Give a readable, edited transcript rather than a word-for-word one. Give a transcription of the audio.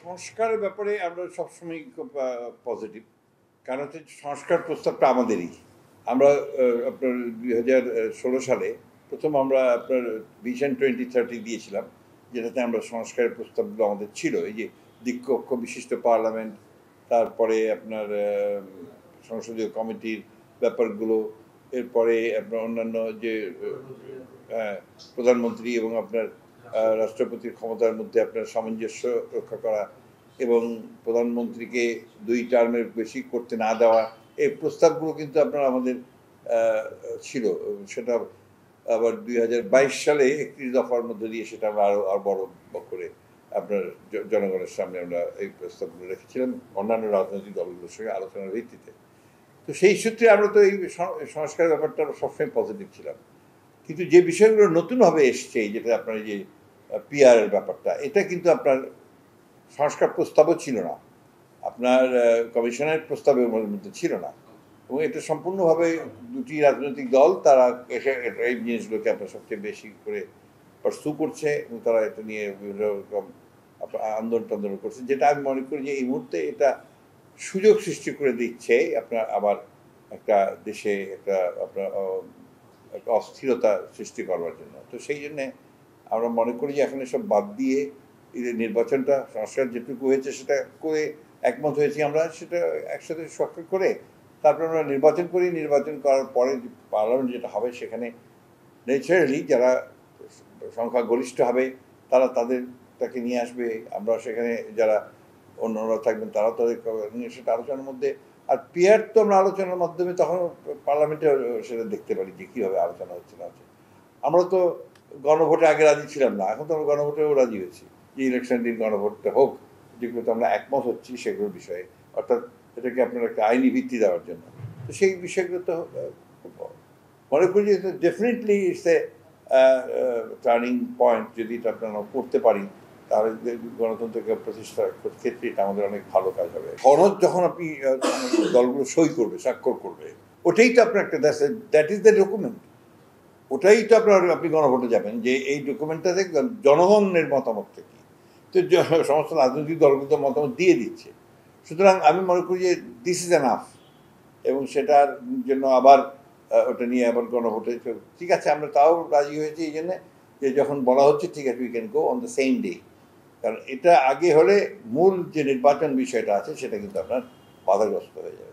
সংস্কারের ব্যাপারে আমরা সবসময় খুব পজিটিভ, কারণ হচ্ছে সংস্কার প্রস্তাবটা আমাদেরই। আমরা আপনার 2016 সালে প্রথম আমরা আপনার ভিশন 2030 দিয়েছিলাম, যেটাতে আমরা সংস্কারের প্রস্তাবগুলো আমাদের ছিল। এই যে দ্বিকক্ষ বিশিষ্ট পার্লামেন্ট, তারপরে আপনার সংসদীয় কমিটির ব্যাপারগুলো, এরপরে আপনার অন্যান্য যে প্রধানমন্ত্রী এবং আপনার রাষ্ট্রপতির ক্ষমতার মধ্যে আপনার সামঞ্জস্য রক্ষা করা এবং প্রধানমন্ত্রীকে 2 টার্মের বেশি করতে না দেওয়া, এই প্রস্তাবগুলো কিন্তু আপনার আমাদের ছিল। সেটা আবার 2022 সালে 31 দফার মধ্যে দিয়ে সেটা আমরা আরও বড় করে আপনার জনগণের সামনে আমরা এই প্রস্তাবগুলো রেখেছিলাম অন্যান্য রাজনৈতিক দলগুলোর সঙ্গে আলোচনার ভিত্তিতে। তো সেই সূত্রে আমরা তো এই সংস্কারের ব্যাপারটা সবসময় পজিটিভ ছিলাম। কিন্তু যে বিষয়গুলো নতুনভাবে এসছে, যেটা আপনার এই যে পিআরের ব্যাপারটা, এটা কিন্তু আপনার সংস্কার প্রস্তাবও ছিল না, আপনার কমিশনের প্রস্তাবের মধ্যে ছিল না, এবং এটা সম্পূর্ণভাবে দুটি রাজনৈতিক দল তারা এই জিনিসগুলোকে আপনার সবচেয়ে বেশি করে পার্সু করছে এবং তারা এটা নিয়ে বিভিন্ন রকম আন্দোলন করছে, যেটা আমি মনে করি যে এই মুহূর্তে এটা সুযোগ সৃষ্টি করে দিচ্ছে আপনার আবার একটা দেশে একটা আপনার একটা অস্থিরতা সৃষ্টি করবার জন্য। তো সেই জন্যে আমরা মনে করি যে এখন এসব বাদ দিয়ে নির্বাচনটা সংস্কার যেটুকু হয়েছে সেটা করে একমত হয়েছি আমরা, সেটা একসাথে স্বাক্ষর করে তারপরে আমরা নির্বাচন করি। নির্বাচন করার পরে পার্লামেন্ট যেটা হবে সেখানে ন্যাচারালি যারা সংখ্যাগরিষ্ঠ হবে তারা তাকে নিয়ে আসবে, আমরা সেখানে যারা অন্যরা থাকবেন তারাও তাদের নিয়ে সেটা আলোচনার মধ্যে। আর পিয়ার তো আমরা আলোচনার মাধ্যমে তখন পার্লামেন্টে সেটা দেখতে পারি যে কীভাবে আলোচনা হচ্ছে না হচ্ছে। আমরা তো গণভোটে আগে রাজি ছিলাম না, এখন তো আমরা গণভোটেও রাজি হয়েছি যে ইলেকশন দিন গণভোটটা হোক, যেগুলোতে আমরা একমত হচ্ছি সেগুলোর বিষয়ে, অর্থাৎ এটাকে আপনার একটা আইনি ভিত্তি দেওয়ার জন্য। তো সেই বিষয়গুলো তো মনে করি যে definitely it's a turning point. যদি এটা আপনারা করতে পারি তাহলে গণতন্ত্রকে প্রতিষ্ঠার ক্ষেত্রে এটা আমাদের অনেক ভালো কাজ হবে। খরচ যখন আপনি দলগুলো সই করবে, স্বাক্ষর করবে, ওটাই তো আপনার একটা দ্যাট ইজ দ্য ডকুমেন্ট। ওটাই তো আপনি গণভোটে যাবেন যে এই ডকুমেন্টটাতে জনগণের মতামতটা কি। তো সমস্ত রাজনৈতিক দলগুলো তো মতামত দিয়ে দিচ্ছে, সুতরাং আমি মনে করি যে দিস ইজ এনাফ, এবং সেটার জন্য আবার ওটা নিয়ে আবার গণভোটে ঠিক আছে আমরা তাও রাজি হয়েছি এই জন্যে যে যখন বলা হচ্ছে ঠিক আছে we can go on the same day, কারণ এটা আগে হলে মূল যে নির্বাচন বিষয়টা আছে সেটা কিন্তু আপনার বাধাগ্রস্ত হয়ে যাবে।